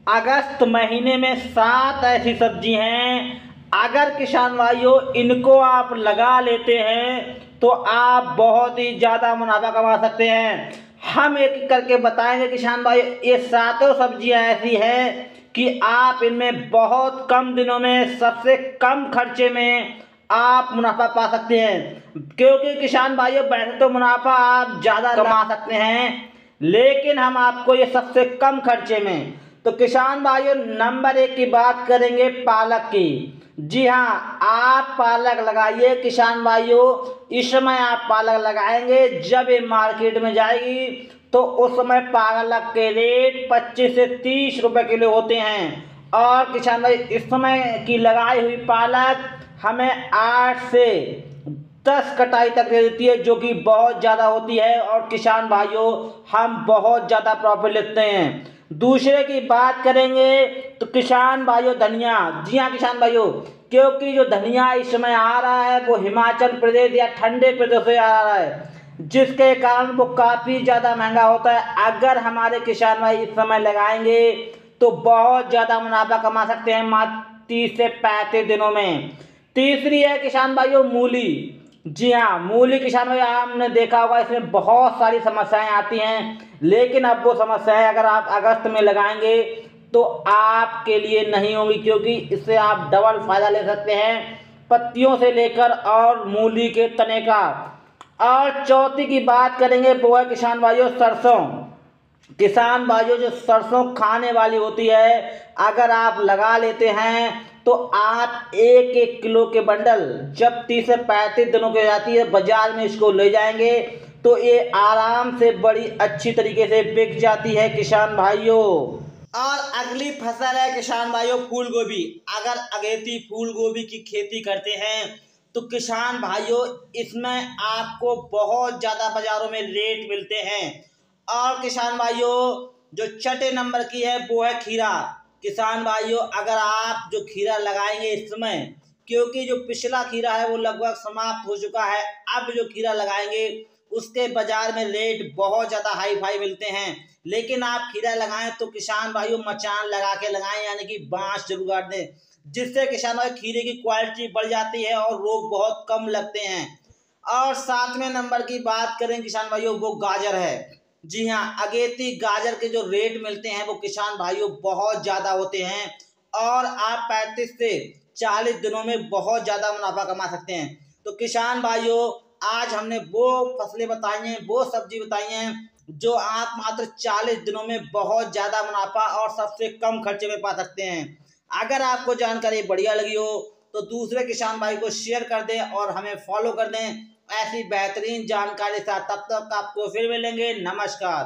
अगस्त महीने में 7 ऐसी सब्जी हैं, अगर किसान भाइयों इनको आप लगा लेते हैं तो आप बहुत ही ज़्यादा मुनाफा कमा सकते हैं। हम एक एक करके बताएंगे किसान भाइयों। ये सातों सब्जियां ऐसी हैं कि आप इनमें बहुत कम दिनों में सबसे कम खर्चे में आप मुनाफा पा सकते हैं। क्योंकि किसान भाइयों वैसे तो मुनाफा आप ज़्यादा कमा सकते हैं, लेकिन हम आपको ये सबसे कम खर्चे में। तो किसान भाइयों नंबर 1 की बात करेंगे पालक की। जी हाँ, आप पालक लगाइए किसान भाइयों। इस समय आप पालक लगाएंगे, जब ये मार्केट में जाएगी तो उस समय पालक के रेट 25 से 30 रुपए किलो होते हैं। और किसान भाई इस समय की लगाई हुई पालक हमें 8 से 10 कटाई तक दे देती है, जो कि बहुत ज़्यादा होती है। और किसान भाइयों हम बहुत ज़्यादा प्रॉफिट लेते हैं। दूसरे की बात करेंगे तो किसान भाइयों धनिया। जी हाँ किसान भाइयों, क्योंकि जो धनिया इस समय आ रहा है वो हिमाचल प्रदेश या ठंडे प्रदेश से आ रहा है, जिसके कारण वो काफ़ी ज़्यादा महंगा होता है। अगर हमारे किसान भाई इस समय लगाएंगे तो बहुत ज़्यादा मुनाफा कमा सकते हैं मात्र 30 से 35 दिनों में। तीसरी है किसान भाइयों मूली। जी हाँ, मूली किसान भाई आपने देखा होगा इसमें बहुत सारी समस्याएं आती हैं, लेकिन अब वो समस्याएं अगर आप अगस्त में लगाएंगे तो आपके लिए नहीं होगी, क्योंकि इससे आप डबल फायदा ले सकते हैं, पत्तियों से लेकर और मूली के तने का। और चौथी की बात करेंगे वो है किसान भाइयों सरसों। किसान भाइयों जो सरसों खाने वाली होती है, अगर आप लगा लेते हैं तो आप 1-1 किलो के बंडल जब 30 से 35 दिनों की हो जाती है बाजार में इसको ले जाएंगे तो ये आराम से बड़ी अच्छी तरीके से बिक जाती है किसान भाइयों। और अगली फसल है किसान भाइयों फूल गोभी। अगर अगेती फूल गोभी की खेती करते हैं तो किसान भाइयों इसमें आपको बहुत ज़्यादा बाजारों में रेट मिलते हैं। और किसान भाइयों जो छठे नंबर की है वो है खीरा। किसान भाइयों अगर आप जो खीरा लगाएंगे इस समय, क्योंकि जो पिछला खीरा है वो लगभग समाप्त हो चुका है, अब जो खीरा लगाएंगे उसके बाजार में रेट बहुत ज़्यादा हाई फाई मिलते हैं। लेकिन आप खीरा लगाएं तो किसान भाइयों मचान लगा के लगाएं, यानी कि बांस जरूर गाड़ दें, जिससे किसान भाई खीरे की क्वालिटी बढ़ जाती है और रोग बहुत कम लगते हैं। और 7वें नंबर की बात करें किसान भाइयों वो गाजर है। जी हाँ, अगेती गाजर के जो रेट मिलते हैं वो किसान भाइयों बहुत ज़्यादा होते हैं और आप 35 से 40 दिनों में बहुत ज़्यादा मुनाफा कमा सकते हैं। तो किसान भाइयों आज हमने वो फसलें बताई हैं, वो सब्जी बताई हैं जो आप मात्र 40 दिनों में बहुत ज़्यादा मुनाफा और सबसे कम खर्चे में पा सकते हैं। अगर आपको जानकारी बढ़िया लगी हो तो दूसरे किसान भाई को शेयर कर दें और हमें फॉलो कर दें ऐसी बेहतरीन जानकारी के साथ। तब तक आपको फिर मिलेंगे, नमस्कार।